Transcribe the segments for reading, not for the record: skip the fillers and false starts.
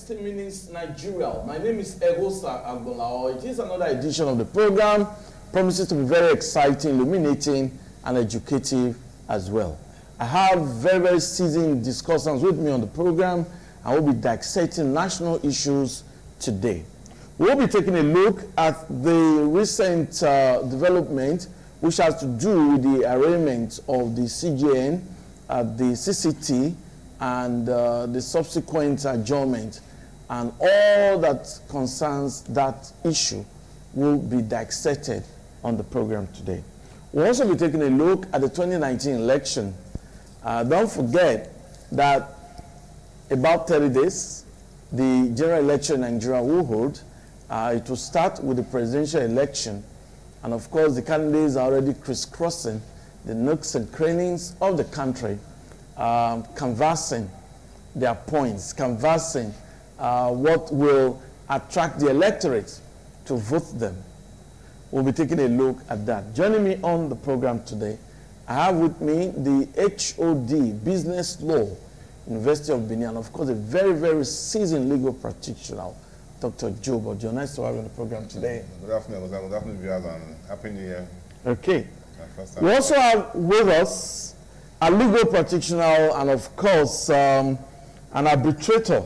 60 Minutes Nigeria. My name is Egosa Agbolao. It is another edition of the program. Promises to be very exciting, illuminating, and educative as well. I have very, very seasoned discussants with me on the program, and we'll be dissecting national issues today. We'll be taking a look at the recent development which has to do with the arraignment of the CJN, the CCT, and the subsequent adjournment, and all that concerns that issue will be dissected on the program today. We'll also be taking a look at the 2019 election. Don't forget that about 30 days, the general election in Nigeria will hold. It will start with the presidential election, and of course the candidates are already crisscrossing the nooks and crannies of the country, canvassing their points, canvassing what will attract the electorate to vote them. We'll be taking a look at that. Joining me on the program today, I have with me the HOD, Business Law, University of Benin, and of course a very, very seasoned legal practitioner, Dr. Joe Bodio. Nice to have you on the program today. Good afternoon, viewers, and Happy New Year. Okay. We also have with us a legal practitioner and of course an arbitrator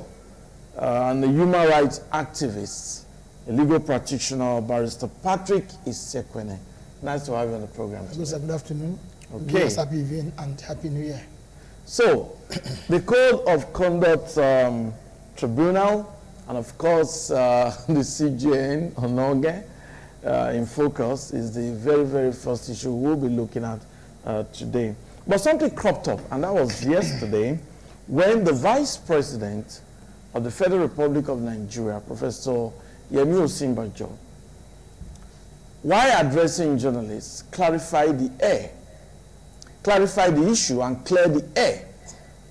and a human rights activist, a legal practitioner, Barrister Patrick Isekwene. Nice to have you on the program today. Good afternoon. Okay. Happy evening and Happy New Year. So, the Code of Conduct Tribunal and of course the CJN, Onnoghen, in focus is the very, very first issue we'll be looking at today. But something cropped up, and that was yesterday when the Vice President of the Federal Republic of Nigeria, Professor Yemi Osinbajo, while addressing journalists, clarified the issue and cleared the air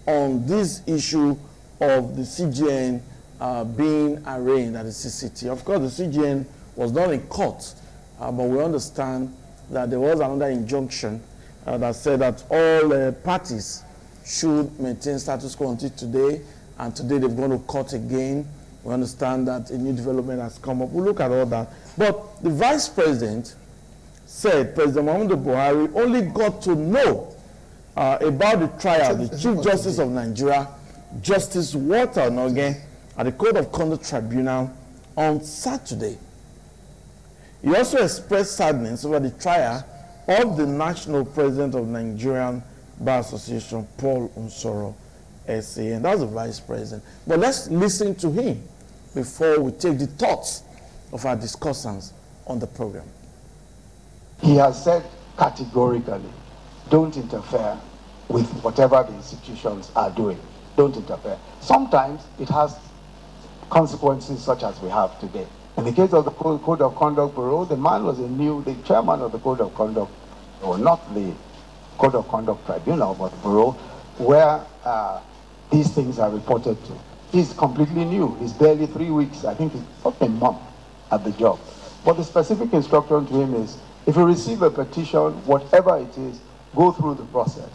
on this issue of the CJN being arraigned at the CCT. Of course, the CJN was not in court, but we understand that there was another injunction that said that all parties should maintain status quo until today, and today they've gone to court again. We understand that a new development has come up. We'll look at all that. But the Vice President said President Muhammadu Buhari only got to know about the trial, the Chief Justice of Nigeria, Justice Walter Onnoghen, at the Code of Conduct Tribunal on Saturday. He also expressed sadness over the trial of the National President of Nigerian Bar Association, Paul Unsoro, SA, and that's the Vice President. But let's listen to him before we take the thoughts of our discussants on the program. He has said categorically, don't interfere with whatever the institutions are doing. Don't interfere. Sometimes it has consequences such as we have today. In the case of the Code of Conduct Bureau, the man was the chairman of the Code of Conduct, or not the Code of Conduct Tribunal, but the Bureau, where these things are reported to. He's completely new. He's barely 3 weeks, I think he's not a month at the job. But the specific instruction to him is, if you receive a petition, whatever it is, go through the process.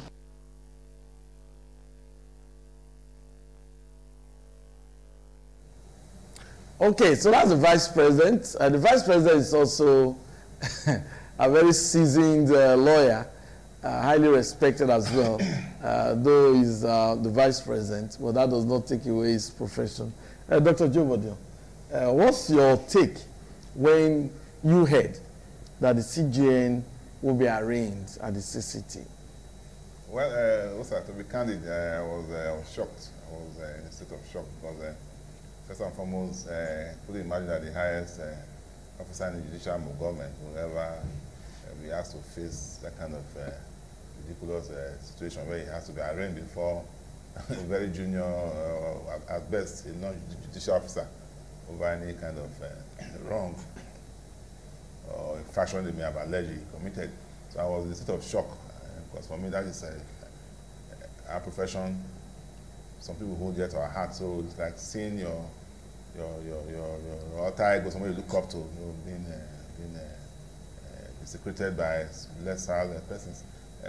Okay, so that's the Vice President. The Vice President is also a very seasoned lawyer, highly respected as well, though he's the Vice President, but that does not take away his profession. Dr. Joe Bodio, what's your take when you heard that the CJN will be arraigned at the CCT? Well, to be candid, I was shocked. I was in a state of shock because first and foremost, couldn't imagine that the highest officer in the judicial government will ever be asked to face that kind of ridiculous situation where he has to be arraigned before a very junior, at best, a non-judicial officer over any kind of wrong or infraction they may have allegedly committed. So I was in a state of shock because for me that is our profession. Some people hold dear to our heart, so it's like seeing your alter ego, somebody you look up to, being secreted by lesser persons.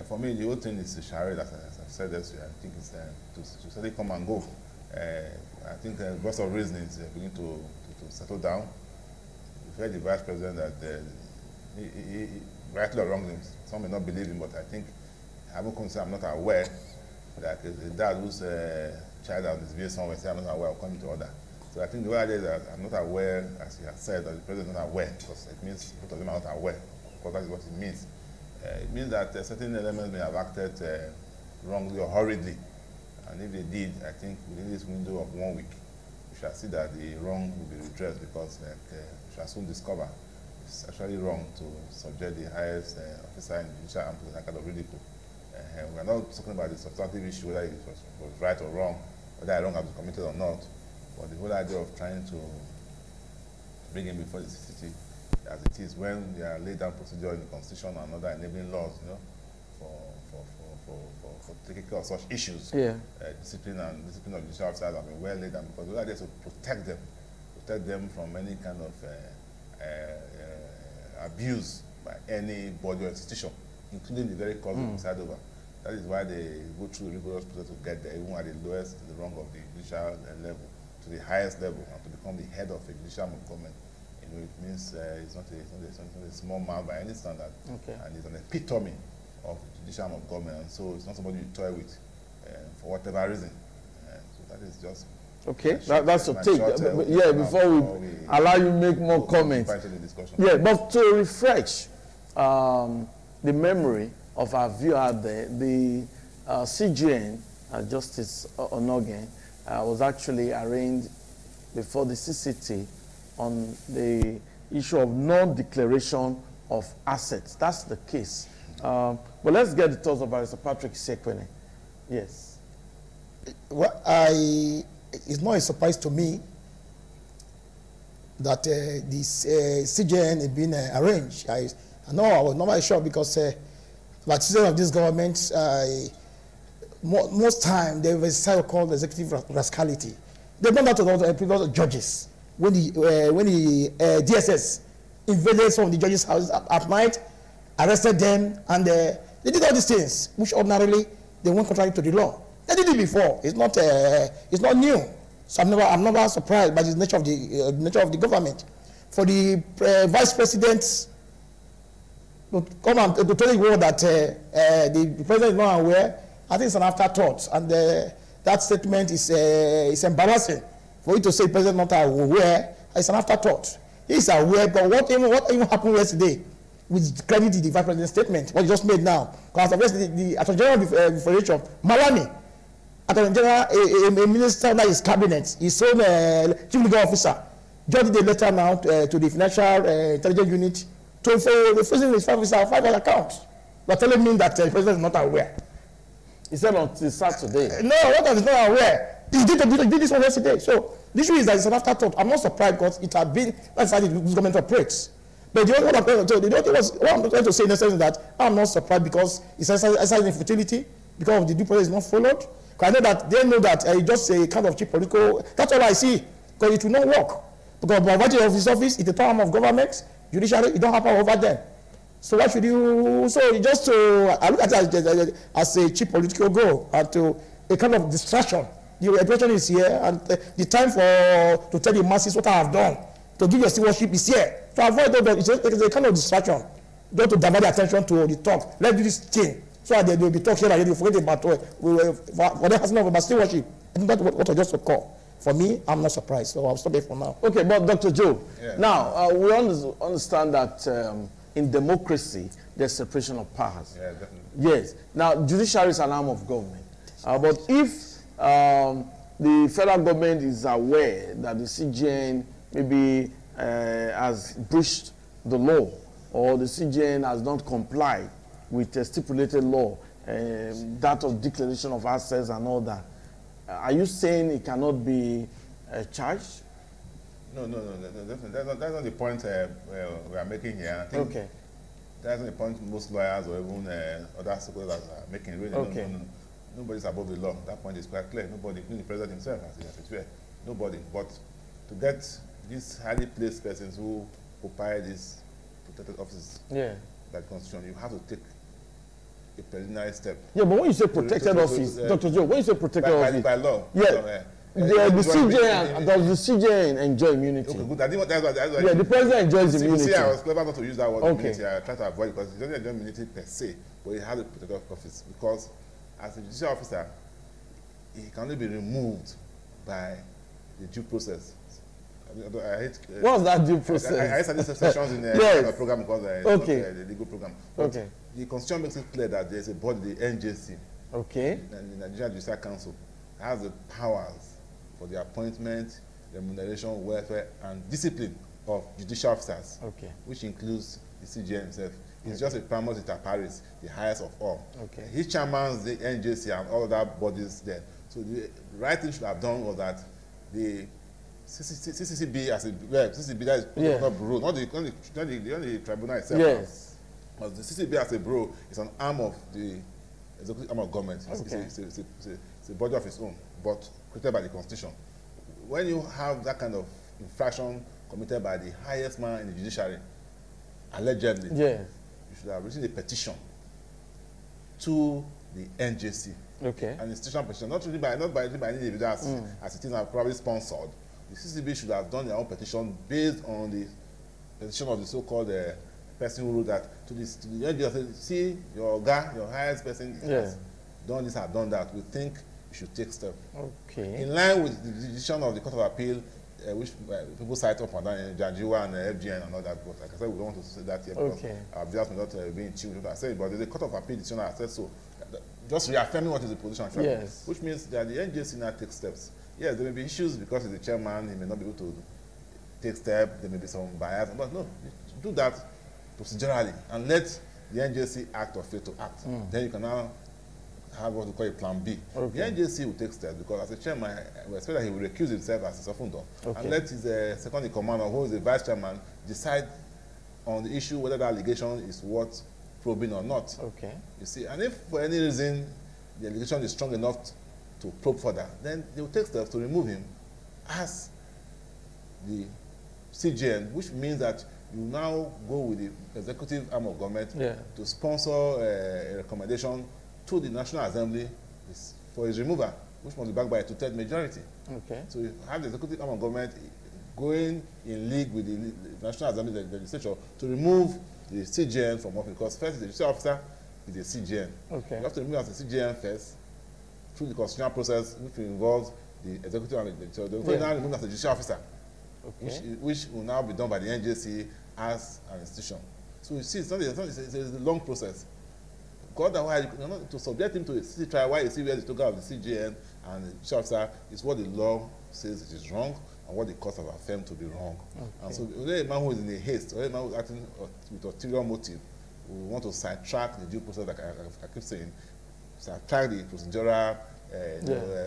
For me, the whole thing is a charade, as I've said this year. I think it's to say they come and go. I think the voice of reason is beginning to settle down. We've heard the vice president that he rightly or wrongly, some may not believe him, but I think, I haven't come to say I'm not aware that a dad whose child has misbehaved somewhere say I'm not aware of coming to order. So I think the whole idea is that I'm not aware, as he has said, that the president is not aware, because it means both of them are not aware. Of course, that is what it means. It means that certain elements may have acted wrongly or hurriedly. And if they did, I think within this window of 1 week, we shall see that the wrong will be redressed, because we shall soon discover it's actually wrong to subject the highest officer in the judicial arm to that kind of ridicule. We are not talking about the substantive issue, whether it was right or wrong, whether a wrong has been committed or not, but the whole idea of trying to bring him before the CCT, as it is when they are laid down procedure in the Constitution and other enabling laws, you know, for taking care of such issues. Yeah. Discipline of judicial officers have been well laid down, because the whole idea is to protect them from any kind of abuse by any body or institution, including the very cause of preside over. That is why they go through the rigorous process to get there, even at the lowest, the rung of the judicial level, to the highest level, and to become the head of a judicial government. You know, it means it's not a small man by any standard, and it's an epitome of judicial government, and so it's not somebody you toy with for whatever reason. So that is just that's a take. Yeah, before we allow you to make more comments. Yeah, but to refresh the memory of our viewer there, the CJN, Justice Onnoghen, was actually arraigned before the CCT on the issue of non-declaration of assets. That's the case. But let's get the thoughts of Barrister Patrick Sekwene. Yes. Well, it's not a surprise to me that this CJN is being arranged. I know I was not very sure, because like citizens of this government, most time there was a style called executive rascality. They've done that to the previous judges. When the DSS invaded some of the judges' houses at night, arrested them, and they did all these things, which ordinarily they weren't contrary to the law. They did it before. It's not new. So I'm never surprised by the nature of the government. For the vice president to come and to tell you that the president is not aware, I think it's an afterthought, and that statement is embarrassing. For you to say the president is not aware, it's an afterthought. He is aware, but what even happened yesterday, with credit to the vice president's statement, what he just made now, because the Attorney General of the Federation, Malami, Attorney General, a minister in his cabinet, his own chief legal officer, just did a letter now to the Financial Intelligence Unit for refusing his 5 account. But telling me that the president is not aware. He said until Saturday. No, what is not aware? He did this one yesterday. So the issue is that it's an afterthought. I'm not surprised, because it had been, that's how this government operates. But what I'm trying to say in essence is that I'm not surprised, because it's exercising futility, because of the due process is not followed. Because I know that they know that it's just a kind of cheap political. That's all I see, because it will not work. Because by virtue of his office, it's the arm of government, judiciary, it don't have power over them. So what should you? So just to I look at it as a cheap political goal, and to a kind of distraction. The operation is here, and the time to tell the masses what I have done, to give your stewardship is here. To avoid that, it's a kind of distraction. Don't to divert the attention to the talk. Let's do this thing, so that they will be talking and they will forget about what they has not about stewardship. I think that's what I just call. For me, I'm not surprised, so I'll stop it for now. Okay, but Dr. Joe, now we understand that in democracy, there's separation of powers. Yeah, definitely. Yes. Now, judiciary is an arm of government. But if the federal government is aware that the CJN maybe has breached the law, or the CJN has not complied with a stipulated law, that of declaration of assets and all that, are you saying it cannot be charged? No, definitely. That's not the point we are making here. I think that's not the point most lawyers or even other stakeholders are making. Really, no. Nobody's above the law. That point is quite clear. Nobody, including the president himself, as it were. Nobody. But to get these highly placed persons who occupy these protected offices by the Constitution, you have to take a preliminary step. Yeah, but when you say protected office, Dr. Joe, when you say protected office, by law, the CJN, does the CJN enjoy immunity? Okay, good. I didn't want that's yeah, the president enjoys immunity. See, I was clever not to use that word okay. immunity. I tried to avoid it because he doesn't enjoy immunity per se, but he has a protective office because as a judicial officer, he can only be removed by the due process. I hate. What's that due process? I started sessions in the yes. program because okay. the legal program. But okay. The constitution makes it clear that there is a body, the NJC, okay, the Nigerian Judicial Council, has the powers for the appointment, remuneration, welfare, and discipline of judicial officers, okay, which includes the CJN himself. It's just a primus inter pares, the highest of all. Okay. His chairman's the NJC and all other bodies there. So the right thing should have done was that the CCCB as a CCCB that is not bureau, not the tribunal itself. Yes. But the CCCB as a bureau is an arm of the executive arm of government. Okay. It's a body of its own, but created by the constitution. When you have that kind of infraction committed by the highest man in the judiciary, allegedly, you should have written a petition to the NJC. Okay. An institutional petition, not by any individual as it is probably sponsored. The CCB should have done their own petition based on the petition of the so-called person who wrote that to the NJC. See, your guy, your highest person has done this, has done that. We think you should take steps. Okay. In line with the decision of the Court of Appeal, which people cite up and down in Janjiwa and FGN and all that, but like I said, we don't want to say that here because our viewers may not be in tune with what I said, but there's a Court of Appeal decision that says so. Just reaffirming what is the position of yes. Which means that the NJC now takes steps. Yes, there may be issues because he's the chairman, he may not be able to take steps, there may be some bias, but no, do that procedurally and let the NJC act or fail to act. Then you can now have what we call a plan B. Okay. The NJC will take steps because as a chairman, we expect that he will recuse himself as he's often done. Okay. And let his second in command or who is the vice chairman decide on the issue whether the allegation is worth probing or not. Okay. You see, and if for any reason the allegation is strong enough to probe further, then they will take steps to remove him as the CJN, which means that you now go with the executive arm of government to sponsor a recommendation to the National Assembly for his removal, which must be backed by a 2/3 majority. Okay. So you have the executive arm of government going in league with the National Assembly legislature to remove the CJN from office, because first the judicial officer is the CJN. Okay. You have to remove as the CJN first through the constitutional process, which involves the executive and the legislature. They will now remove as the judicial officer, which will now be done by the NJC as an institution. So you see, it's a long process. Because otherwise, to subject him to a city trial while you see where the toga of the CJN and the judicial officer is what the law says it is wrong, and what the courts have affirmed to be wrong. Okay. And so only a man who is in a haste, or a man who is acting with ulterior motive, who want to sidetrack the due process, like I keep saying, sidetrack the procedural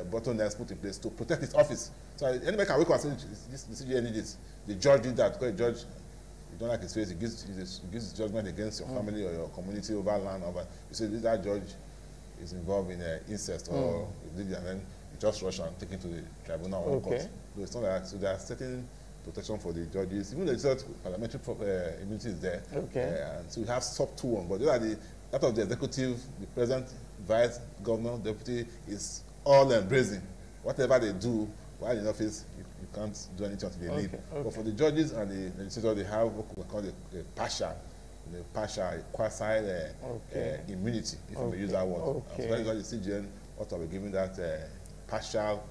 bottlenecks put in place to protect his office. So anybody can wake up and say, the CJN did this. The judge did that, because the judge, you don't like his face, he gives his judgment against your family or your community over land. You say that judge is involved in incest or and then you just rush and take him to the tribunal or court. So it's not like that. So there are certain protection for the judges. Even the parliamentary immunity is there. And so you have sub 2-1, but those are that of the executive, the president, vice, governor, deputy is all embracing. Whatever they do while in office, you can't do anything until they leave. But for the judges and the legislature, they have what we call a partial, quasi immunity, if you may use that word. And so that is why the CJN ought to be given that partial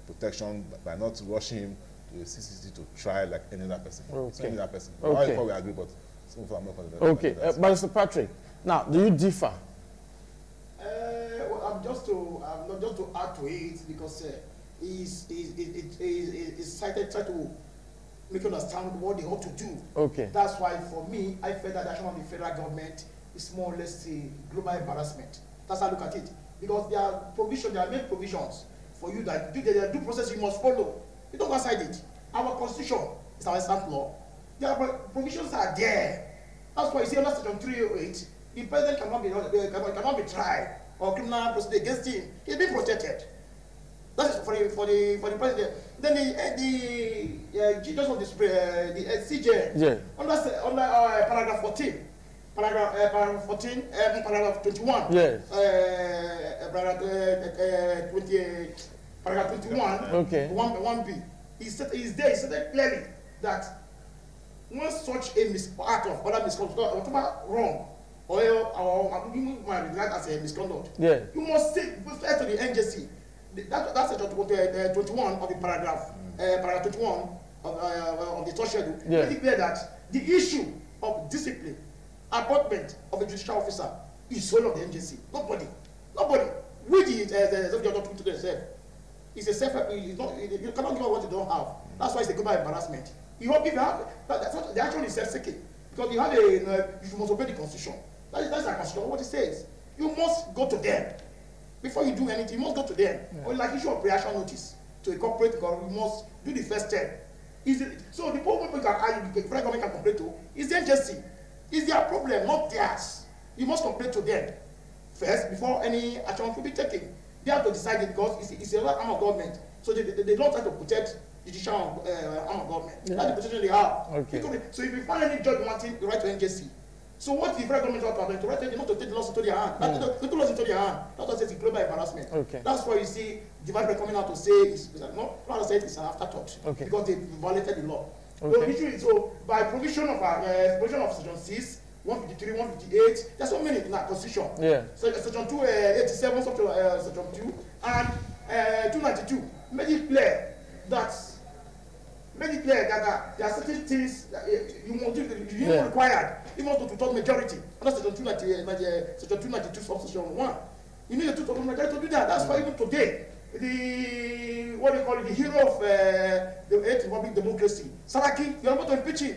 protection by not rushing him to the CCC to try like any other person. Any other person. Before we agree, but some of them are not. Mr. Patrick, now, do you differ? Well, I'm just to add to it, because he's cited, try to make you understand what they ought to do. Okay. That's why, for me, I felt that the action of the federal government is more or less a global embarrassment. That's how I look at it. Because there are made provisions for you that there are due process you must follow. You don't go outside it. Our constitution is our stamp law. There are provisions that are there. That's why you see under section 308, the president cannot be tried or criminal proceeding against him. He's being protected. That is for the president. Then the judges of the CJ under paragraph 14. Paragraph 14, paragraph 21. Yes. Paragraph paragraph 21, Okay. 1B. He said clearly that once such a part of other misconduct, whatever wrong, or you might regard as a misconduct, Yeah. you must refer to the NJC. That's section 21 of the paragraph 21 of the third schedule. Yeah. Make it clear that the issue of discipline, appointment of a judicial officer is solely of the NJC. Nobody. Which is the doctrine to themselves. It's a you cannot give what you don't have. That's why it's a global embarrassment. You hope if you have the action is self-seeking because you have you must obey the constitution. That's the constitution. What it says, you must go to them before you do anything. You must go to them. Yeah. Or like issue of pre-action notice to a corporate, you must do the first step. So the problem people can argue, the federal government can complain to is the NJC. It's their problem, not theirs. You must complain to them first before any action will be taken. They have to decide it because it's a arm of government. So they don't try to protect judicial arm of government. Yeah. That's the position they have. Okay. So if you find any judge wanting the right to NJC, so what the federal government want to write to not to take the laws into their hand. They took laws into their hand. That's why it's a global embarrassment. Okay. That's why you see Divine coming out to say it's not say it's an afterthought. Okay. Because they violated the law. Okay. So by provision of section 6, 153, 158, there's so many in our constitution. Yeah. So section 287, section 2, and 292 made it clear that there are certain things that you required, even to two-thirds majority. Under section 292, subsection 1. You need a two-thirds majority to do that. That's why even today, the hero of the 8th Republic democracy, Saraki, you're about to impeach him.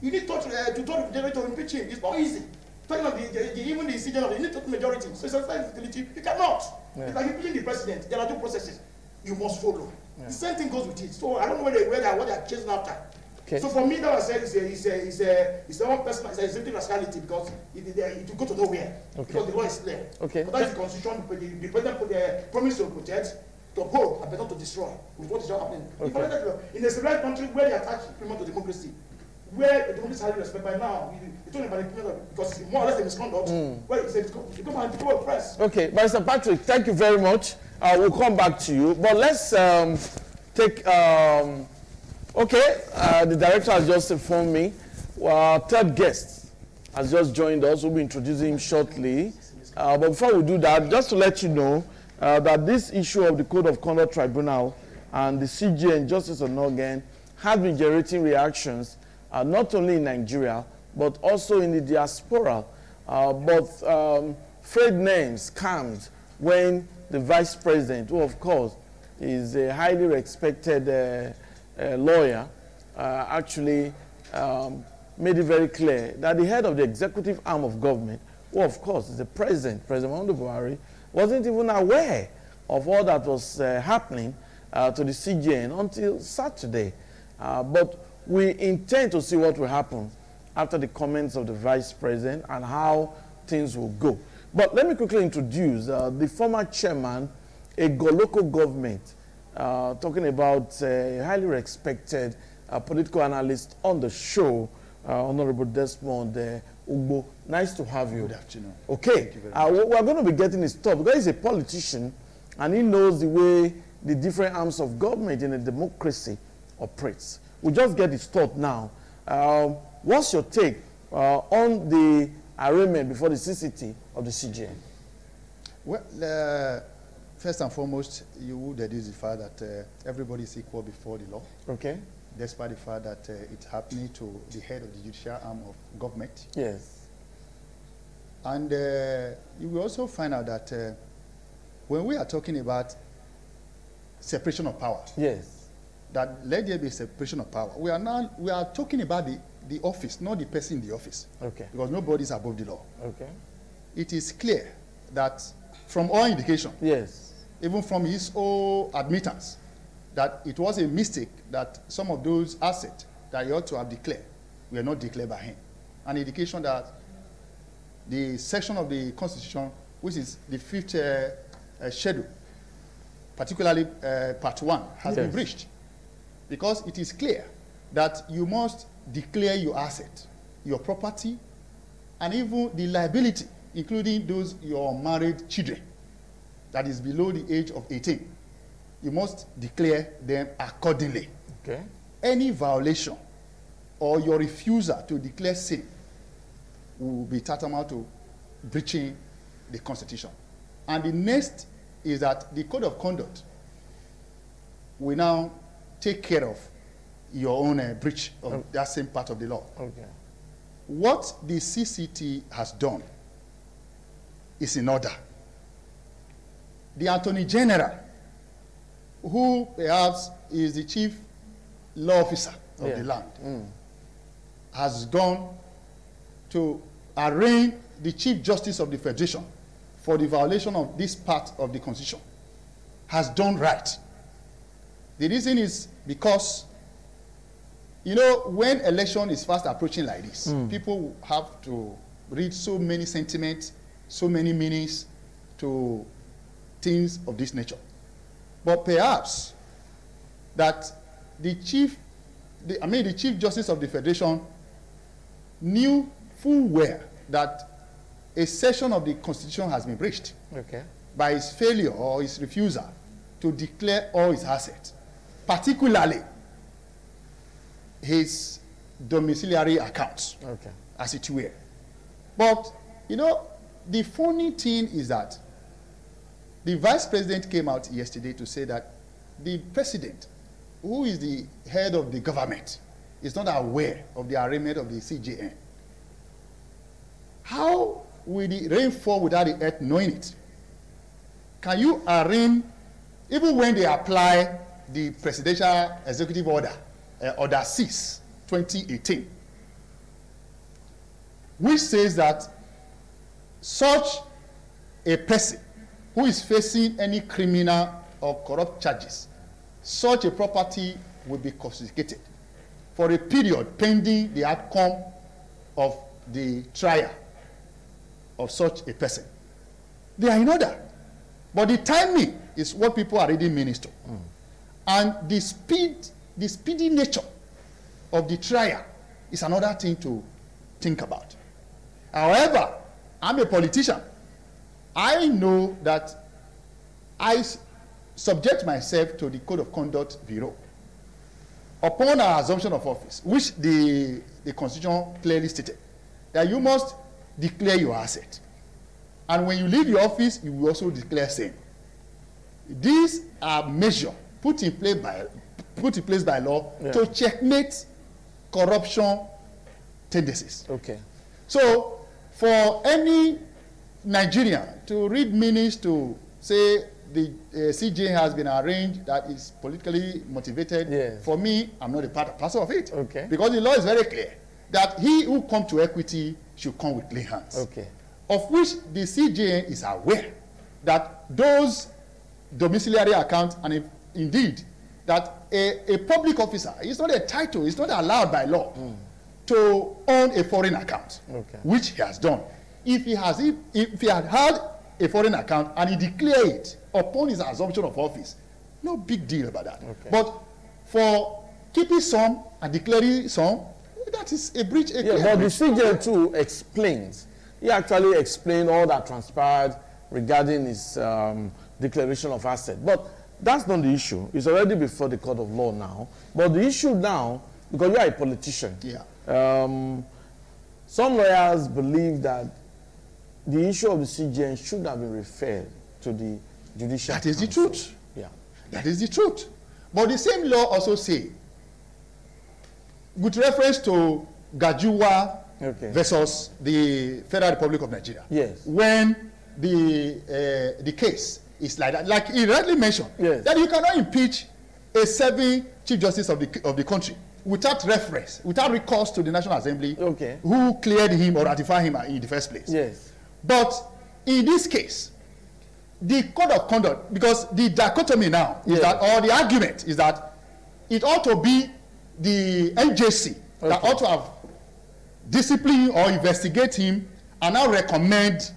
You need two-thirds majority to impeach him. It's not easy. Talking of even the decision of you need two-thirds majority. So it's a utility. You cannot. Yeah. It's like impeaching the president. There are two processes you must follow. Yeah. The same thing goes with it. So I don't know what they're chasing after. Okay. So for me, that was said it's a one person, it's a exempting rascality because it will go to nowhere. Okay. Because the law is clear. Okay. But that's the constitution. The president put the promise to protect, to uphold, and not to destroy. With what is happening. Okay. In a civilized country where they attach implement to democracy, where the democracy has respect by now, you're talking about implement because it's more or less a misconduct. Where it's a press. Okay, Mr. Patrick, thank you very much. We'll come back to you, but let's take. The director has just informed me. Our third guest has just joined us. We'll be introducing him shortly. But before we do that, just to let you know that this issue of the Code of Conduct Tribunal and the CJ and Justice Onnoghen has been generating reactions not only in Nigeria but also in the diaspora. Frayed names calmed when the vice president, who of course is a highly respected lawyer, actually made it very clear that the head of the executive arm of government, who of course is the president, President Muhammadu Buhari, wasn't even aware of all that was happening to the CJN until Saturday. But we intend to see what will happen after the comments of the vice president and how things will go. But let me quickly introduce the former chairman, a local government, talking about a highly respected political analyst on the show, Honorable Desmond Ugbo. Nice to have you. Good afternoon. Okay, we're going to be getting his thought because he's a politician and he knows the way the different arms of government in a democracy operates. We'll just get his thought now. What's your take on the arraignment before the CCT of the CJN? Well, first and foremost, you would deduce the fact that everybody is equal before the law. Okay. Despite the fact that it's happening to the head of the judicial arm of government. Yes. And you will also find out that when we are talking about separation of power. Yes. That let there be separation of power. We are talking about the office, not the person in the office. Okay. Because nobody is above the law. Okay. It is clear that from all indication, yes, even from his own admittance, that it was a mistake that some of those assets that he ought to have declared were not declared by him. An indication that the section of the Constitution, which is the 5th schedule, particularly part 1, has been breached. Because it is clear that you must declare your asset, your property, and even the liability, including those your married children, that is below the age of 18. you must declare them accordingly. Okay. Any violation or your refusal to declare sin will be tantamount to breaching the Constitution. And the next is that the Code of Conduct will now take care of your own breach of that same part of the law. Okay. What the CCT has done is in order. The Attorney General, who perhaps is the chief law officer of the land, has gone to arraign the Chief Justice of the Federation for the violation of this part of the Constitution, has done right. The reason is because, you know, when election is fast approaching like this, people have to read so many sentiments, so many meanings to things of this nature. But perhaps that the Chief Justice of the Federation knew full well that a section of the Constitution has been breached by his failure or his refusal to declare all his assets, particularly his domiciliary accounts, as it were. But, you know, the funny thing is that the Vice President came out yesterday to say that the President, who is the head of the government, is not aware of the arraignment of the CJN. How will the rain fall without the earth knowing it? Can you arraign, even when they apply the Presidential Executive Order, Order 6, 2018, which says that such a person who is facing any criminal or corrupt charges, such a property will be confiscated for a period pending the outcome of the trial of such a person. They are in order. But the timing is what people are reading minister. And the speedy nature of the trial is another thing to think about. However, I'm a politician. I know that I subject myself to the Code of Conduct Bureau upon our assumption of office, which the Constitution clearly stated, that you must declare your asset. And when you leave your office, you will also declare same. These are measures put in place by law to checkmate corruption tendencies. Okay. So, for any Nigerian to read minutes to say the CJ has been arranged that is politically motivated, for me, I'm not a part and parcel of it. Okay. Because the law is very clear that he who comes to equity should come with clean hands. Okay. Of which the CJ is aware that those domiciliary accounts, and if indeed that a public officer is not a title, it's not allowed by law to own a foreign account, which he has done. If he had had a foreign account and he declared it upon his assumption of office, no big deal about that. But for keeping some and declaring some, that is a breach. But the CJ too explains. He actually explained all that transpired regarding his declaration of asset. But that's not the issue. It's already before the court of law now. But the issue now, because you are a politician, some lawyers believe that the issue of the CJN should have been referred to the judicial That is council. the truth. Yeah. That is the truth. But the same law also say, with reference to Gajuwa versus the Federal Republic of Nigeria, when the case is like that, like he rightly mentioned, that you cannot impeach a serving Chief Justice of the country without reference, without recourse to the National Assembly, who cleared him or ratified him in the first place. But in this case, the code of conduct, because the dichotomy now is that, or the argument is that it ought to be the NJC that ought to have discipline or investigate him and now recommend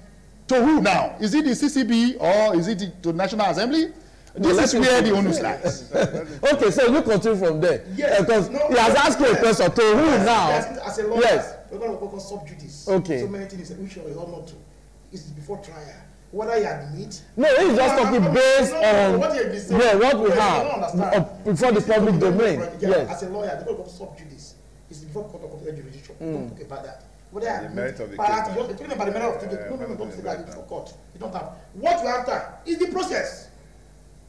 to who now? Is it the CCB or is it to the National Assembly? This is where the onus lies. Okay, so you continue from there. Because he has asked you a question. To who now? As a lawyer, we're going to focus sub judice. Okay. So many things which we ought not to. It's before trial. whether you admit. No, he's just talking based on what we have before the public domain. Yes. As a lawyer, the court of sub judice is before court of jurisdiction. Don't talk about that. Whether the merit of the case. You're talking about the merit of the case. No, don't say that before court. You don't have. What you after is the process.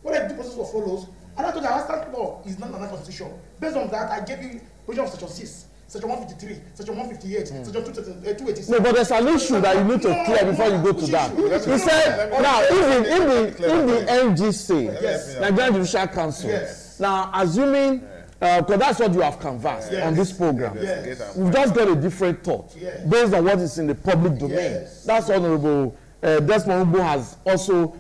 Whether the process follows, and I told you, our stand law is not an constitution. Based on that, I gave you provision of section 6. Section 153, Section 158, Section 286. No, but there's an issue that you need to clear before you go to that. He said, now, if the NGC, Nigerian Judicial Council, now assuming, because that's what you have canvassed on this program, we've just got a different thought based on what is in the public domain. That's Honorable Desmond Ugbo has also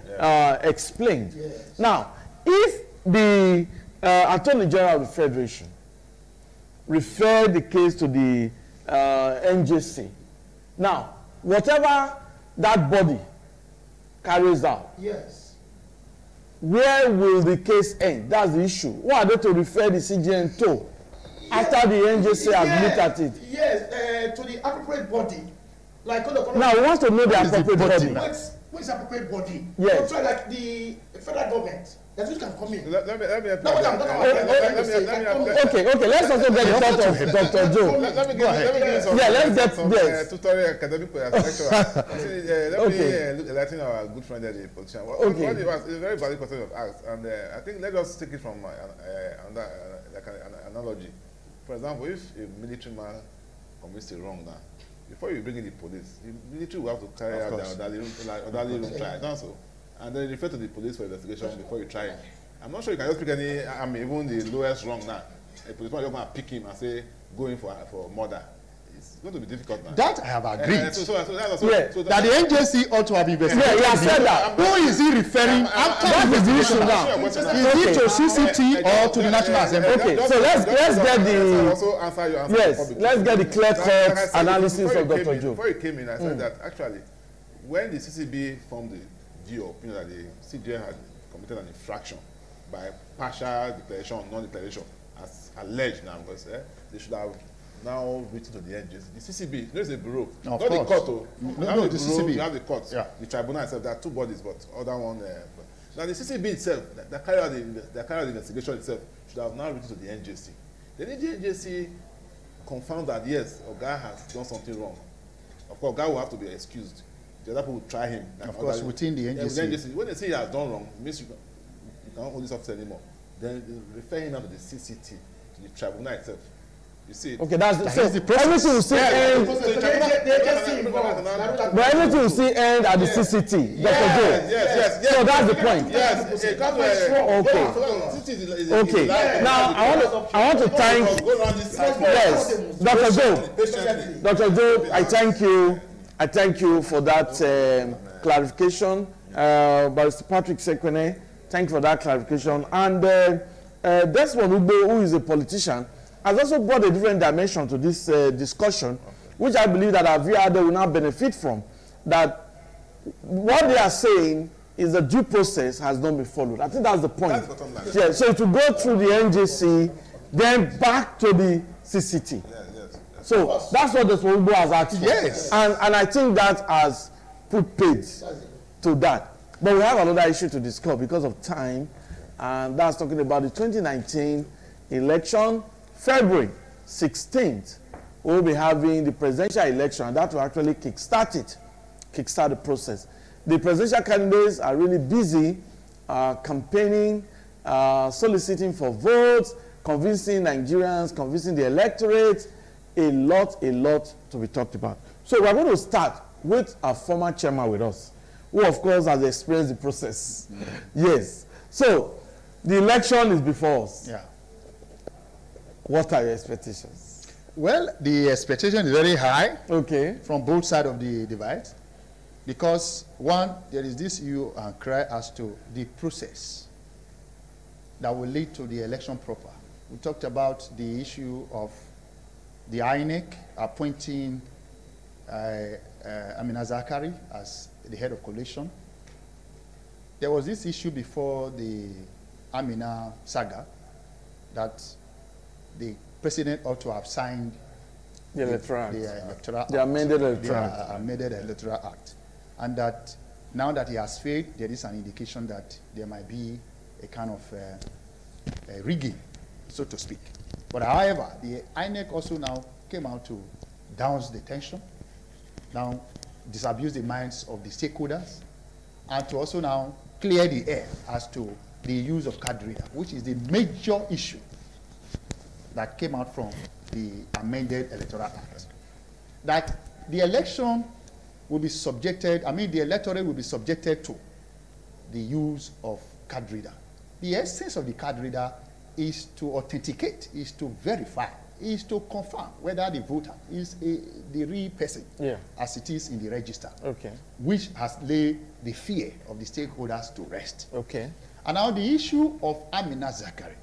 explained. Now, if the Attorney General of the Federation refer the case to the NJC. Now, whatever that body carries out, where will the case end? That's the issue. What are they to refer the CJN to after the NJC has looked at it? Yes, to the appropriate body. Like, now, we want to know the appropriate body. What is the appropriate body? Yes. So, like the federal government. That's which can come in. Let me okay, let's also get the thought of Dr. Joe. Let me give you some tutorial academic perspective. Let me enlighten our good friend the politician. What he was is a very valid question of asked, and I think let us take it from like an analogy. For example, if a military man commits a wrong now, before you bring in the police, the military will have to carry out the orderly room trial. That's so. And then refer to the police for investigation before you try it. I'm not sure you can just pick any, even the lowest wrong now. A policeman just going to pick him and say, go in for murder. It's going to be difficult now. That I have agreed. That the NJC ought to have investigated. Yeah, he has said that. Who is he referring after the investigation now? Is it to CCT or to the National Assembly? Okay, so let's get the clear-cut analysis of Dr. Joe. Before he came in, I said that actually, when the CCB formed the opinion that the CJ had committed an infraction by partial declaration or non-declaration as alleged now, because they should have now written to the NGC. The CCB, there is a bureau, not the court. No, the CCB. You have the court, the tribunal itself. There are two bodies, but other one. Now the CCB itself, that carry out the investigation itself, should have now written to the NGC. Then the NGC confirmed that yes, Oga has done something wrong. Of course, Oga will have to be excused. The other people will try him. Of course, within the NGC. When they say he has done wrong, it means you can't hold this officer anymore. Then they refer him now to the CCT, to the tribunal itself. You see? Okay, that's the process. Everything will still end. But everything will still end at the CCT. Dr. Joe. Yes. So that's the point. Yes. Okay. Now I want to thank. Yes, Dr. Joe. Dr. Joe, I thank you. I thank you for that clarification. Barrister Patrick Sekwene, thank you for that clarification. And Desmond Ugbo, who is a politician, has also brought a different dimension to this discussion, which I believe that our viewer will now benefit from. That what they are saying is the due process has not been followed. I think that's the point. That's the bottom line. Yeah, so to go through the NJC, then back to the CCT. So that's what the Ugbo has asked for. Yes. And I think that has put paid to that. But we have another issue to discuss because of time, and that's talking about the 2019 election. February 16th, we'll be having the presidential election, and that will actually kickstart the process. The presidential candidates are really busy campaigning, soliciting for votes, convincing Nigerians, convincing the electorate. A lot to be talked about. So we're going to start with our former chairman with us, who of course has experienced the process. Yes. So the election is before us. Yeah. What are your expectations? Well, the expectation is very high. Okay. From both sides of the divide. Because one, there is this hue and cry as to the process that will lead to the election proper. We talked about the issue of the INEC appointing Amina Zakari as the head of coalition. There was this issue before the Amina saga that the president ought to have signed the amended electoral act, and that Now that he has failed, there is an indication that there might be a kind of rigging, so to speak. But however, the INEC also now came out to douse the tension, now disabuse the minds of the stakeholders, and to also now clear the air as to the use of card reader, which is the major issue that came out from the amended Electoral Act. That the election will be subjected, the electorate will be subjected to the use of card reader. The essence of the card reader is to authenticate, is to verify, is to confirm whether the voter is the real person, as it is in the register, which has laid the fear of the stakeholders to rest. And now the issue of Amina Zakari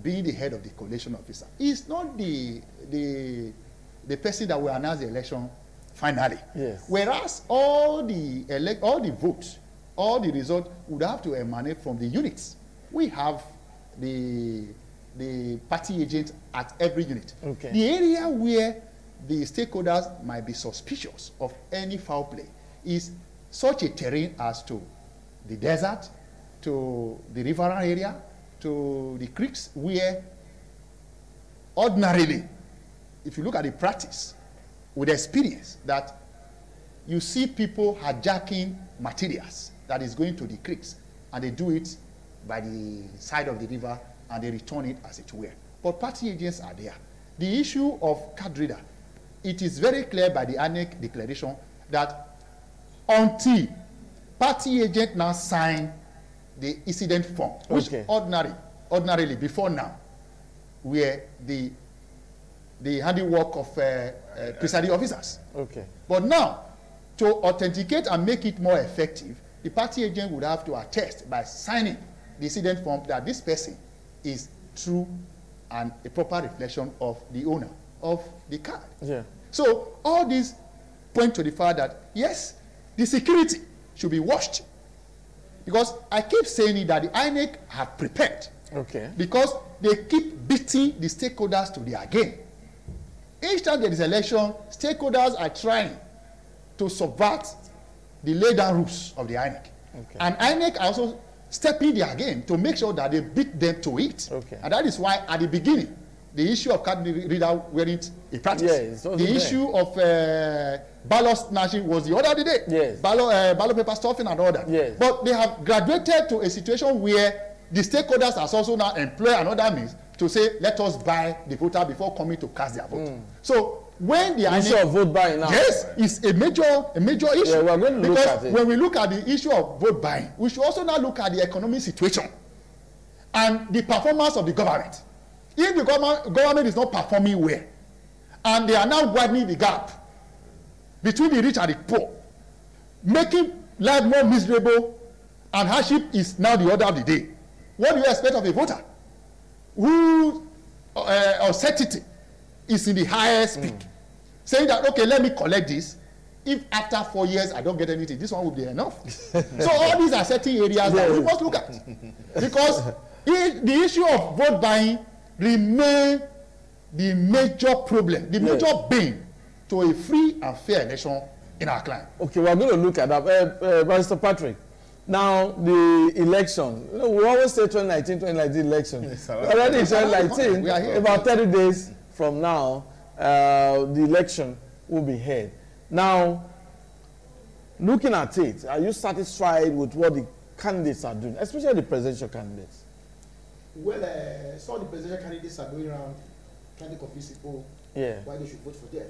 being the head of the collation officer is not the person that will announce the election finally. Whereas all the votes, all the results would have to emanate from the units. We have the party agent at every unit. The area where the stakeholders might be suspicious of any foul play is such a terrain as to the desert, to the riverine area, to the creeks, where ordinarily, if you look at the practice, with experience, that you see people hijacking materials that is going to the creeks, and they do it by the side of the river, and they return it as it were. But party agents are there. The issue of card reader, it is very clear by the INEC declaration that until party agent now sign the incident form, which ordinarily before now, were the handiwork of presiding officers. But now, to authenticate and make it more effective, the party agent would have to attest by signing the incident form that this person is true and a proper reflection of the owner of the card. So all these point to the fact that, yes, the security should be watched. Because I keep saying that the INEC have prepared. Because they keep beating the stakeholders to their game. Each time there is election, stakeholders are trying to subvert the laid-down rules of the INEC. And INEC are also stepping their game to make sure that they beat them to it. And that is why at the beginning, the issue of card reader weren't a practice. The issue of ballot snatching was the order of the day. Ballot paper stuffing and all that. But they have graduated to a situation where the stakeholders has also now employed another means to say, let us buy the voter before coming to cast their vote. So when the issue of vote buying now, is a major issue. We're going to look at it. When we look at the issue of vote buying, we should also now look at the economic situation and the performance of the government. If the government is not performing well, and they are now widening the gap between the rich and the poor, making life more miserable, and hardship is now the order of the day, what do you expect of a voter whose uncertainty is in the highest peak, saying that, okay, let me collect this. If after 4 years I don't get anything, this one will be enough. So all these are certain areas that we must look at. Because the issue of vote buying remains the major problem, the major bane to a free and fair election in our clime. Okay, we're going to look at that. Mr. Patrick, now the election, we always say 2019 election. Already in 2019, about 30 days from now, the election will be held. Now, looking at it, are you satisfied with what the candidates are doing, especially the presidential candidates? Well, some of the presidential candidates are going around trying to convince people why they should vote for them.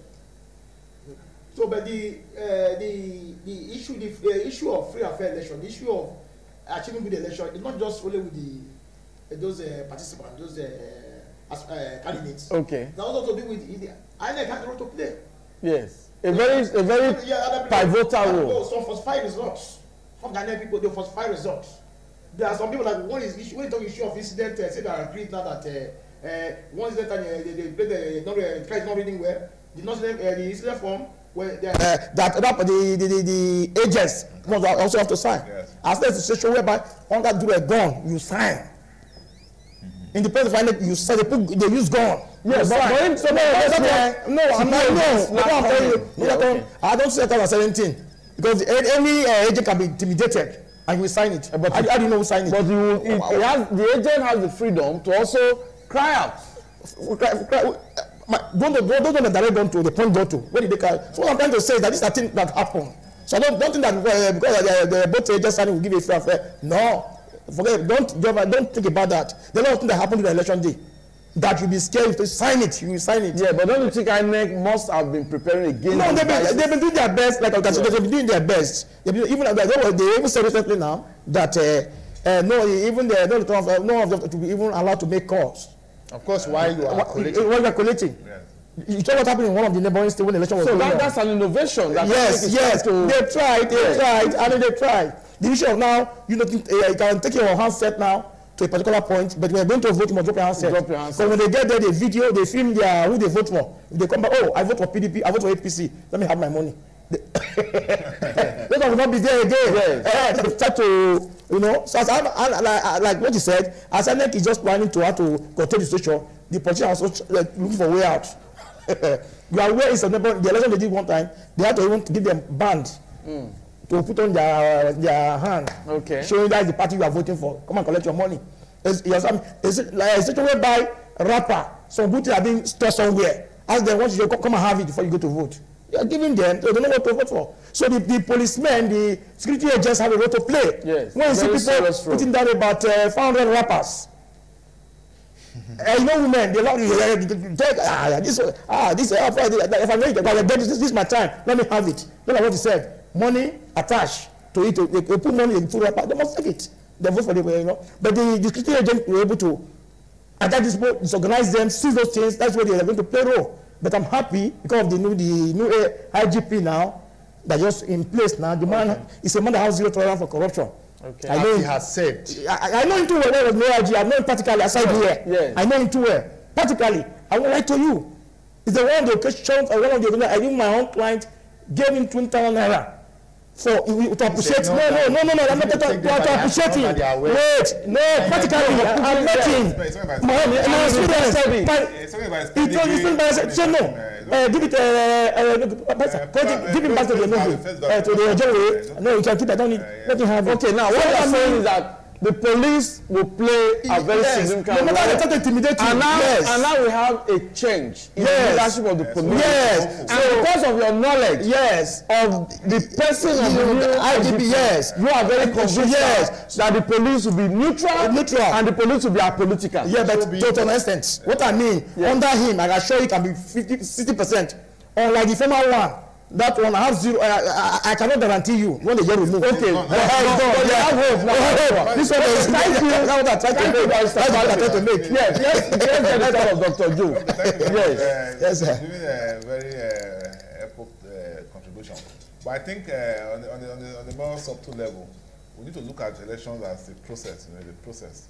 So, but the issue of free and fair election, the issue of achieving good election, is not just only with those participants, those candidates. Okay. It's also to do with the INEC has a role to play. Yes, a very pivotal role. Some falsify results. Some Ghanaian people, they falsify results. There are some people like when you talk issue of incident, say they are agreed now that one incident they play the try not reading well. The incident form where the agents must also have to sign. As there's a situation whereby on that do a gun, you sign. In the place of INEC, you say they use gun. Yes, but I don't say that 17. because any agent can be intimidated and you sign it. But how do you know who signed it? But the agent has the freedom to also cry out. Don't direct them to the point go to. Where did they cry? So what I'm trying to say is that this is a thing that happened. So don't think that because the both agents signing will give you a free affair. No. Forget. Don't think about that. There's a lot of things that happened to the election day. That you'll be scared to sign it. You will sign it. Yeah, but don't you think INEC must have been preparing again? No, they've been doing their best. Like they've been doing their best. They even said recently now that no of them to be even allowed to make calls. Of course, while you are collecting. While you are collecting. Yes. You saw what happened in one of the neighboring states when the election was going on. That's an innovation. Yes. They tried, they tried. The issue of now, you can take your handset now to a particular point, but when you're going to vote, you must drop your handset. So when they get there, they video, they film who they vote for. If they come back, oh, I vote for PDP, I vote for APC, let me have my money. They will not be there again. Yes. They start to, so like what you said, as INEC is just planning to have to control the situation, the politicians are also looking for a way out. You are aware, the election they did one time, they had to even give them band. To put on their hand, showing that is the party you are voting for. Come and collect your money. It's like a situation whereby rapper, some good things are being stored somewhere. Ask them, once you come and have it before you go to vote. You are giving them, they don't know what to vote for. So the policemen, the security agents have a role to play. Yes, when you see people putting down about 500 rappers, women, they love this is my time, let me have it. That's what he said. Money attached to it, they put money in full wrapper, they must take it. They vote for the But the security agent were able to attack this people, disorganize them, seize those things. That's where they are going to play a role. But I'm happy because of the new IGP now that just in place now. The man is a man that has zero tolerance for corruption. Okay. I know he has said. I know him too well. There was no IG. I know him practically aside here. Yes. I know him too well. Practically, I will lie to you. It's the one of the occasions or one of the I think my own client gave him 20,000 naira. So to appreciate, no, I'm not to appreciate him. Wait, no, practically, I'm not him. My experience, give it back to the movie, to the jury. No, you can keep it, I don't need, let him have it. Okay, now what I'm saying is that the police will play a very significant role. And now we have a change in the leadership of the police. Yes. And because of your knowledge of the person of the IGP, you are very convinced that the police will be neutral and the police will be apolitical. Yeah, but to an extent. What I mean, under him, I assure you can be 50-60%. Unlike the former one. That one I have zero. I cannot guarantee you when the year will move. Okay. This one is thank you. Now that I try to make. That's what I try to make. Yes. Let's get the time of Dr. Joe. Yes, sir. Giving a very epoch contribution. But I think on the more subtle level, we need to look at elections as a process. The process,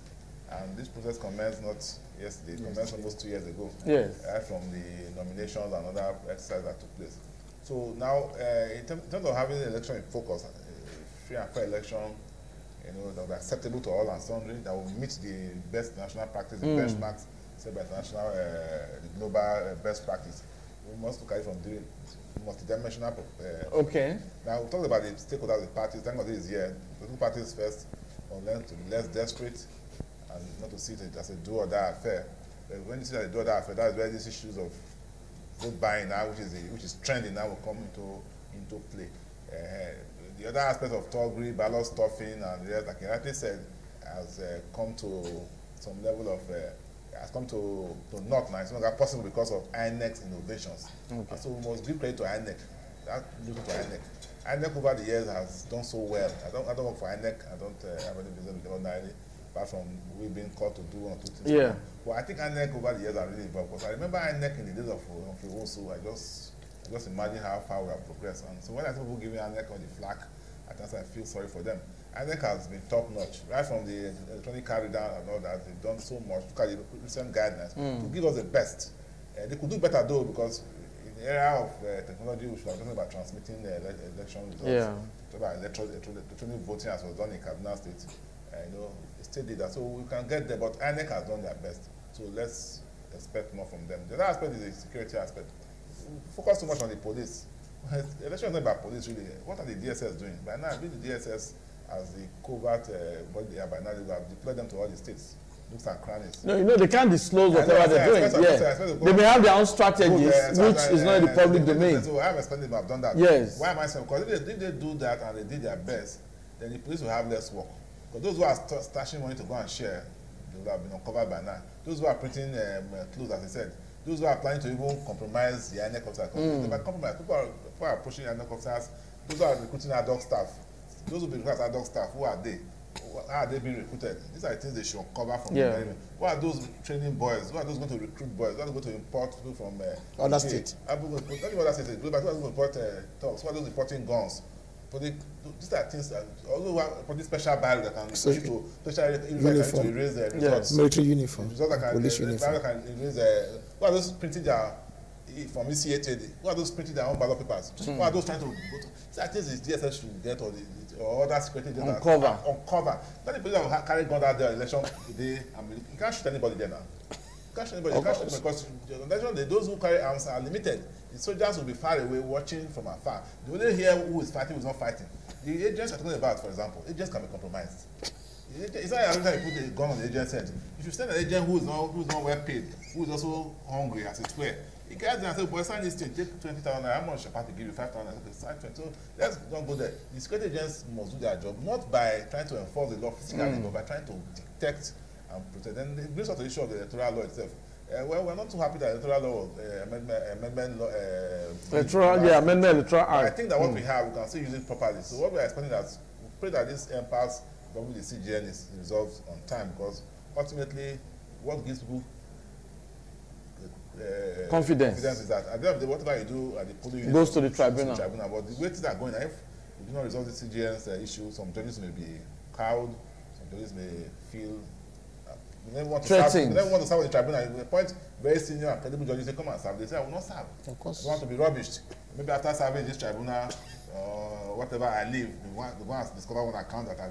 and this process commenced not yesterday. It commenced almost 2 years ago. Yes. From the nominations and other exercises that took place. So now, in terms of having an election in focus, free and fair election, that will be acceptable to all and sundry, that will meet the best national practice, the benchmarks set by international, the global best practice. We must look at it from the multidimensional. Okay. Now, we talked about the stakeholders, the parties. Thank God this is here. The two parties first, or learn to be less desperate, and not to see it as a do or die affair. But when you see that a do or die affair, that's where these issues of vote buying now, which is trending now, will come into play. The other aspect of thuggery, ballot stuffing, and the rest, like I rightly said, has come to some level of has come to naught now. It's no longer possible because of INEC's innovations. Okay. So we must give credit to INEC. Looking to INEC. INEC over the years has done so well. I don't work for INEC. I don't have any business with them ordinarily, apart from we being called to do one or two things. Yeah. But I think INEC over the years are really involved. Because I remember INEC in the days of also, I just imagine how far we have progressed. And so when I see people giving INEC on the flag, at times I feel sorry for them. INEC has been top notch, right from the electronic carry down and all that. They've done so much. Look at the recent guidelines to give us the best. They could do better though, because in the era of technology, we should have talking about transmitting election results. Yeah. About electronic voting, as was done in Kaduna State. The state did that, so we can get there. But INEC has done their best, so let's expect more from them. The other aspect is the security aspect. We focus too much on the police. Election is not about police, really. What are the DSS doing? By now, the DSS, as the covert body they are by now, they have deployed them to all the states. Looks and crannies. No, you know, they can't disclose whatever they're doing. They may have their own strategies, which is not in the public domain. So I have expected them to have done that. Yes. Why am I saying? Because if they do that and they did their best, then the police will have less work. Because those who are stashing money to go and share, they will have been uncovered by now. Those who are printing clothes, as I said, those who are planning to even compromise the INEC officers. They might compromise. People are approaching INEC officers. Those who are recruiting ad hoc staff. Those who be recruiting ad hoc staff, who are they? How are they being recruited? These are the things they should uncover from the environment. Who are those training boys? Who are those going to recruit boys? Who are those going to import people from other states? Not even other states, but who are those import talks? Who are those importing guns? These are things that although for this special barrel that can use to special to erase the results. Military uniform. Results that can police uniform. Can erase who are those printing their from ECA today? Who are those printing their own ballot papers? Who are those trying to go to? These are things the DSS should get or other security agents uncover. Not the people that will carry gun out there election today. You can't shoot anybody there now. You can't shoot anybody. You can't shoot because the election, those who carry arms are limited. The soldiers will be far away watching from afar. They will hear who is fighting, who is not fighting. The agents are talking about, for example, agents can be compromised. It's not every time you put a gun on the agent's head. If you send an agent who is not well paid, who is also hungry, as it were, he gets there and says, boy, sign this thing, take 20,000, how much your party give you 5,000, okay, sign 20. So let's not go there. The security agents must do their job, not by trying to enforce the law physically, but by trying to detect and protect. And it brings us to the issue of the electoral law itself. Well, we're not too happy that the electoral law amendment law. Amendment electoral act. I think that what we have, we can still use it properly. So what we are expecting is, we pray that this impasse with the CGN is resolved on time, because ultimately, what gives people confidence is that at the end of the day, whatever you do at the polling unit goes to the tribunal. But the way things are going, if we do not resolve the CGN's issue, some judges may be cowed, some judges may feel they never want to serve with the tribunal. They appoint very senior and credible judges. They come and serve. They say, I will not serve. Of course. I want to be rubbished. Maybe after serving this tribunal, whatever I leave, they go and discover one account that I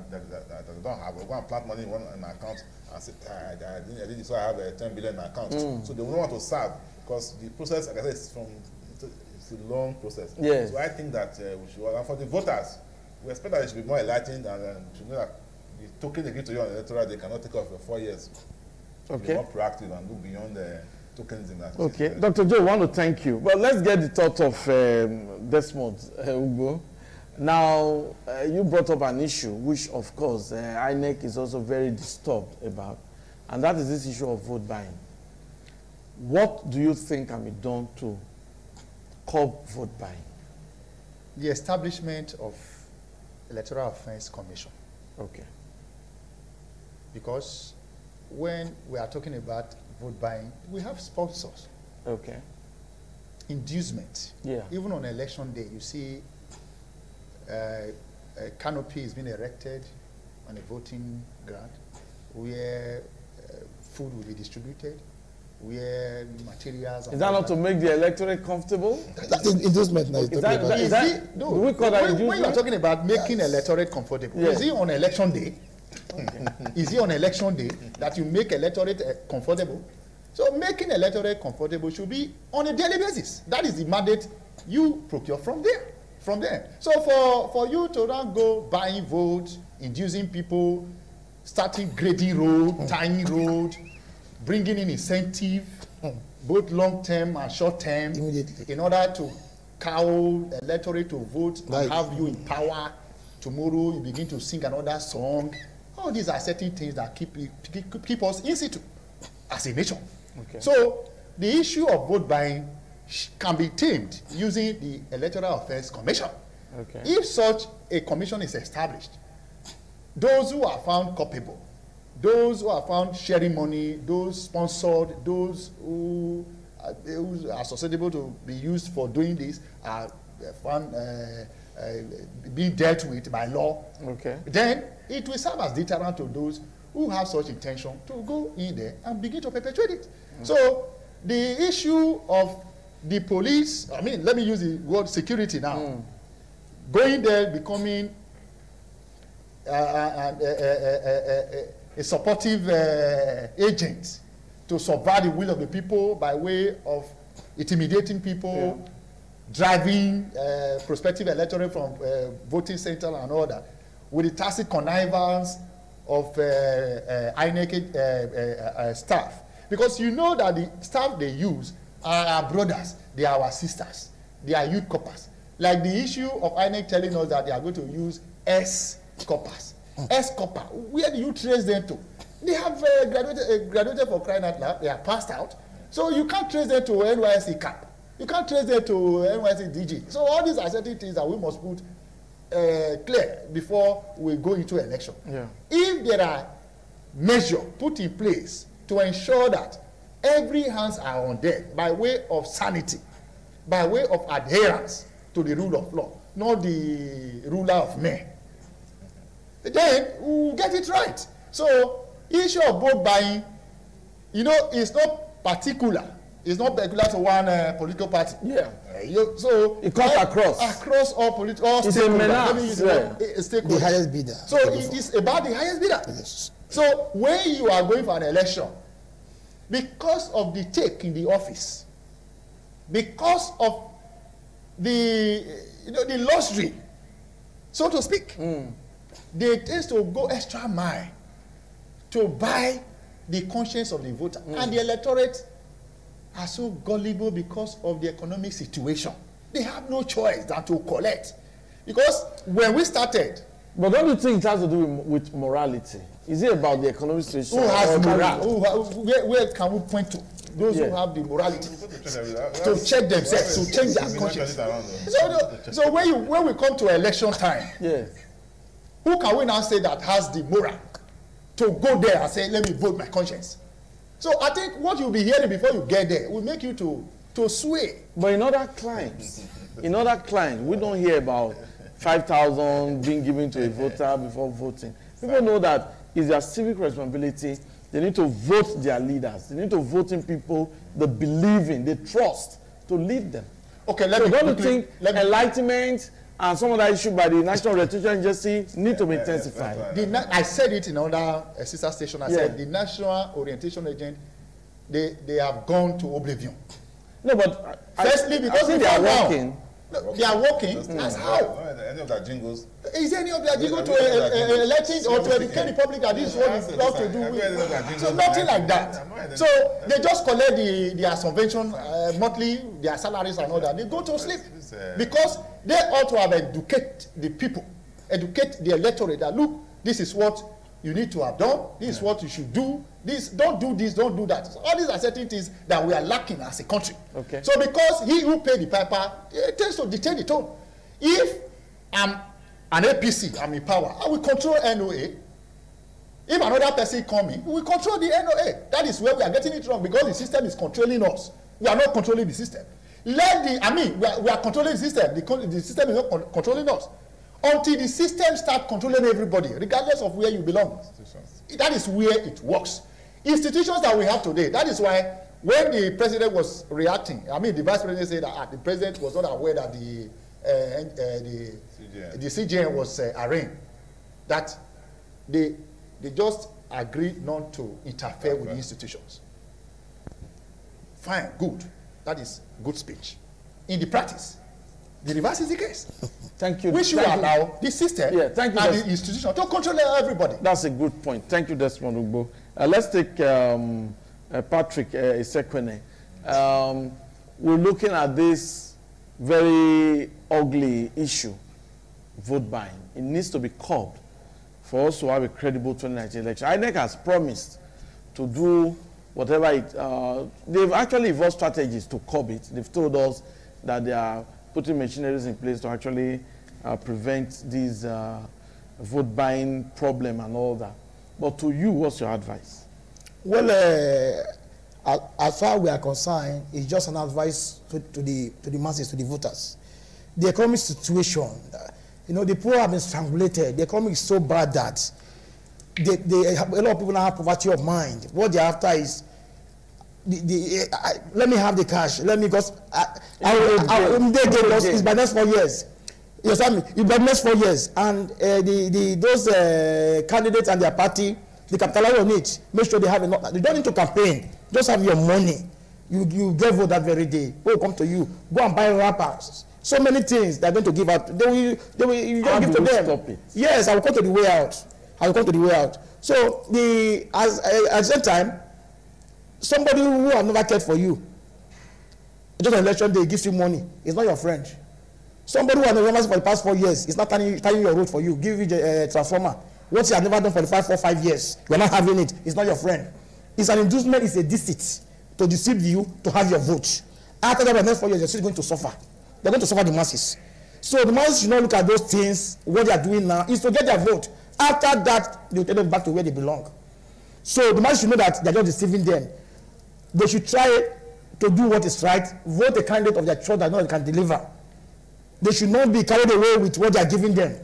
don't have. They go and plant money in my account and say, I did this, so I have 10 billion in my account. So they will not want to serve because the process, like I said, it's a long process. Yes. So I think that we should, and for the voters, we expect that they should be more enlightened and should know that the token they give to you on electoral, they cannot take off for 4 years. Okay. Be more proactive and look beyond the tokenism. Okay. Dr. Joe, I want to thank you. But let's get the thought of Desmond Ugo. Now, you brought up an issue, which, of course, INEC is also very disturbed about, and that is this issue of vote buying. What do you think can be done to curb vote buying? The establishment of Electoral Offense Commission. Okay. Because when we are talking about vote buying, we have sponsors. Okay. Inducement. Yeah. Even on election day, you see a canopy is being erected on a voting ground where food will be distributed, where materials. Is that not to make the electorate comfortable? That's inducement now. When you're talking about making electorate comfortable, yes. Is it on election day? Okay. Is it on election day that you make electorate comfortable? So making electorate comfortable should be on a daily basis. That is the mandate you procure from there. So for you to now go buying votes, inducing people, starting grading road, tying road, bringing in incentive, both long-term and short-term, in order to cow electorate to vote and have you in power. Tomorrow you begin to sing another song. All these are certain things that keep us in situ as a nation. Okay. So the issue of vote buying can be tamed using the Electoral Affairs Commission. Okay. If such a commission is established, those who are found culpable, those who are found sharing money, those sponsored, those who are susceptible to be used for doing this are found being dealt with by law. Okay. Then it will serve as deterrent to those who have such intention to go in there and begin to perpetuate it. So the issue of the police, I mean, let me use the word security now, going there, becoming a supportive agent to subvert the will of the people by way of intimidating people, driving prospective electorate from voting center and all that, with the tacit connivance of INEC staff. Because you know that the staff they use are our brothers, they are our sisters, they are youth corpers. Like the issue of INEC telling us that they are going to use S-corpers. S-corper, where do you trace them to? They have graduated for crying out loud, they are passed out. So you can't trace them to NYSC CAP. You can't trace them to NYSC DG. So all these are certain things that we must put clear before we go into election. Yeah. If there are measures put in place to ensure that every hands are on deck by way of sanity, by way of adherence to the rule of law, not the ruler of men, then we'll get it right. So issue of vote buying, you know, is not particular. It's not peculiar to one political party. Yeah. So it cuts across all political stakeholders. The highest bidder. So it is about the highest bidder. Yes. So when you are going for an election, because of the take in the office, because of the the luxury, so to speak, they tend to go extra mile to buy the conscience of the voter, and the electorate are so gullible because of the economic situation. They have no choice than to collect. Because when we started... But don't you think it has to do with morality? Is it about the economic situation? Who has morale? Where can we point to? Those who have the morality to check themselves, to change their conscience. So when we come to election time, who can we now say that has the moral to go there and say, let me vote my conscience? So I think what you'll be hearing before you get there will make you to sway. But in other climes, we don't hear about 5,000 being given to a voter before voting. People know that it's their civic responsibility. They need to vote their leaders. They need to vote in people they believe in, they trust to lead them. Okay, don't you think enlightenment and some of that issue by the National Restitution Agency need to be intensified? I said it in another sister station. I said the National Orientation Agent, they have gone to oblivion. No, but firstly, because they are working. They are working. That's how. Any of that jingles? Is there any of that jingle to electing or to educate the public that this is what we love to do? So nothing like that. So they just collect their subvention monthly, their salaries and all that. They go to sleep because they ought to have educate the people, educate the electorate that look, this is what you need to have done. This is what you should do. This, don't do this, don't do that. So all these are certain things that we are lacking as a country. Okay. So because he who paid the piper, it tends to dictate the tone. If I'm an APC, I'm in power, I will control NOA. If another person coming, we will control the NOA. That is where we are getting it wrong because the system is controlling us. We are not controlling the system. We are controlling the system. The system is not controlling us. Until the system starts controlling everybody, regardless of where you belong. That is where it works. Institutions that we have today, that is why when the president was reacting, the vice president said that the president was not aware that the CJN was arraigned, that they just agreed not to interfere with the institutions. Fine, good. That is good speech. In the practice, the reverse is the case. Thank you. We should allow the system and the institution to control everybody. That's a good point. Thank you, Desmond Ugbo. Let's take Patrick Isekwene. We're looking at this very ugly issue, vote buying. It needs to be curbed for us to have a credible 2019 election. INEC has promised to do whatever it... they've actually evolved strategies to curb it. They've told us that they are putting machineries in place to actually prevent this vote buying problem and all that. But to you, what's your advice? Well, as far as we are concerned, it's just an advice to the masses, to the voters. The economic situation, the poor have been strangulated. The economy is so bad that a lot of people now have poverty of mind. What they're after is, let me have the cash. Let me, because it's by next 4 years. You understand me? It's by next 4 years, and those candidates and their party, the capitalize on it. Make sure they have enough. You don't need to campaign. Just have your money. You get vote that very day. People come to you. Go and buy wrappers. So many things they're going to give out. You don't give to them. Stop it? Yes, I will come to the way out. I will come to the way out. So at the same time, somebody who have never cared for you, just an election day gives you money. It's not your friend. Somebody who has never for the past 4 years is not turning your road for you. Give you a transformer. What you have never done for the past 5 years, you're not having it. It's not your friend. It's an inducement. It's a deceit to deceive you to have your vote. After that, the next 4 years, you're still going to suffer. They're going to suffer the masses. So the masses should not look at those things. What they are doing now is to get their vote. After that, they will take them back to where they belong. So the masses should know that they're just deceiving them. They should try to do what is right. Vote a candidate of their choice that they can deliver. They should not be carried away with what they are giving them.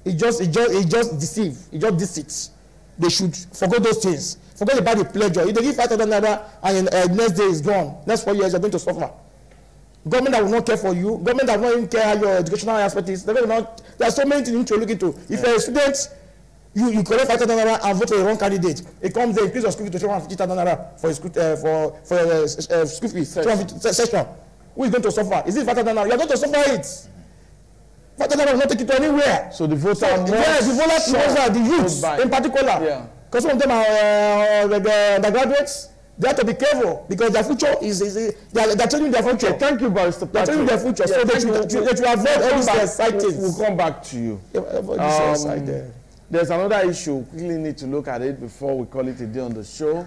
It just deceive. It just deceits. They should forget those things. Forget about the pleasure. If they give 5,000 naira and next day is gone, next 4 years you're going to suffer. Government that will not care for you. Government that will not even care how your educational aspect is. There are so many things you need to look into. If you're a student, you collect 5,000 naira and vote for the wrong candidate. It comes there, increase your school fee to 250,000 naira for school fee session. Who is going to suffer? Is it 5,000 naira? You're going to suffer it. 5,000 naira will not take you to anywhere. So the voter yes, the voters, the youths in particular. Yeah. Because some of them are the graduates. They have to be careful because their future they're changing their future. Okay, thank you, Barrister Patrick. They're changing their future. Yeah, so they should avoid all these sightings. We'll come back to you. There's another issue. We quickly need to look at it before we call it a day on the show.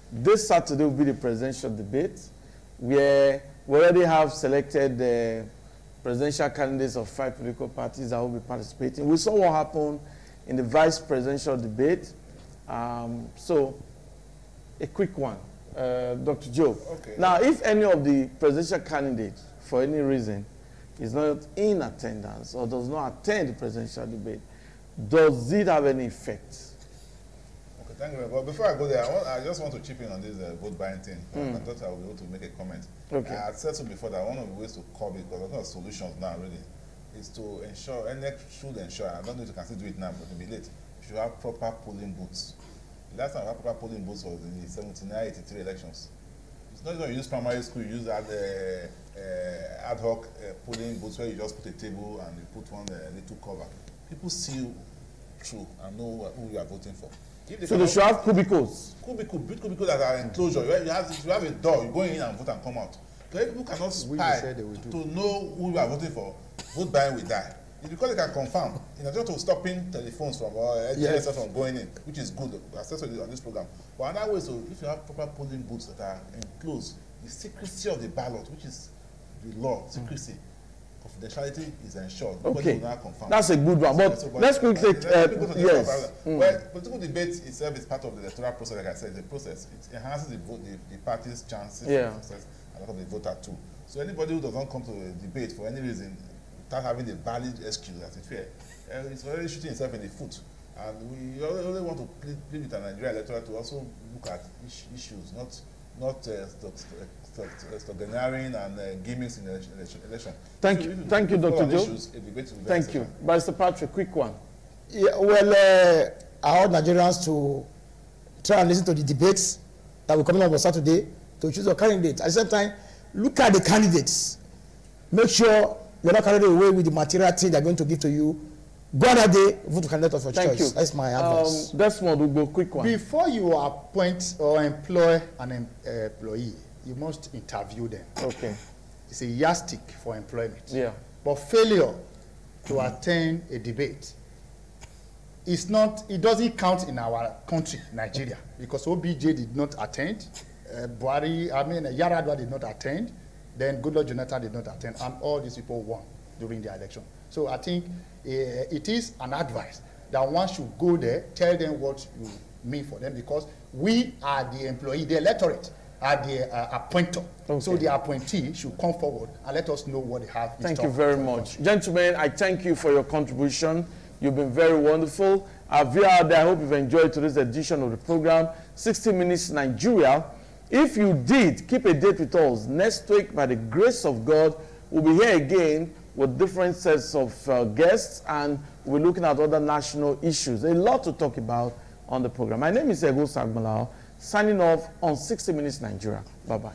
This Saturday will be the presidential debate, where we already have selected the presidential candidates of 5 political parties that will be participating. We saw what happened in the vice presidential debate. So, a quick one. Dr. Joe. Okay. Now, if any of the presidential candidates, for any reason, is not in attendance or does not attend the presidential debate, does it have any effect? Okay, thank you. But before I go there, I just want to chip in on this vote buying thing. I thought I would be able to make a comment. Okay. I had said so before that one of the ways to curb it, because there's no solutions now really, is to ensure, and should ensure, I don't know if you can still do it now, but it'll be late, you should have proper polling booths. The last time we had proper polling booths was in the 79-83 elections. It's not going to use primary school, you use ad hoc polling booths where you just put a table and you put one little cover. People see you through and know who you are voting for. So they should have cubicles? Cubicles that are enclosure. You have a door, you go in and vote and come out. So if people cannot spy to know who you are voting for, vote buying will die. It's because they can confirm, in addition to stopping telephones from GSS from going in, which is good, especially on this program. But another way is if you have proper polling booths that are enclosed, the secrecy of the ballot, which is the law, secrecy, confidentiality is ensured. Okay, that's a good one. But let's quickly take, yes. Well, political debate itself is part of the electoral process, like I said, the process. It enhances the party's chances of success and that of the voter too. So anybody who does not come to a debate for any reason, without having a valid excuse, as it's fair, it's already shooting itself in the foot. And we only want to plead with the Nigerian electorate to also look at issues, not sloganeering and gimmicks in the election. Thank you, Dr. Joe. Thank you. Barrister Patrick, quick one. Yeah, well, I urge Nigerians to try and listen to the debates that will come up on Saturday to choose a candidate. At the same time, look at the candidates. Make sure you're not carried away with the material thing they're going to give to you. Go on that day, vote to candidate of your choice. Thank you. That's my advice. Desmond, we'll go quick one. Before you appoint or employ an employee, you must interview them. Okay. It's a yardstick for employment. Yeah. But failure to attend a debate is not, it doesn't count in our country, Nigeria, because OBJ did not attend, Yaradua did not attend, then Goodluck Jonathan did not attend, and all these people won during the election. So I think it is an advice that one should go there, tell them what you mean for them, because we are the employee, the electorate are the appointer. Okay. So the appointee should come forward and let us know what they have. Thank you very much. Gentlemen, I thank you for your contribution. You've been very wonderful. Our viewer out there, I hope you've enjoyed today's edition of the program, 60 Minutes Nigeria. If you did, keep a date with us. Next week, by the grace of God, we'll be here again with different sets of guests, and we're looking at other national issues. A lot to talk about on the program. My name is Arraignment, signing off on 60 Minutes Nigeria. Bye-bye.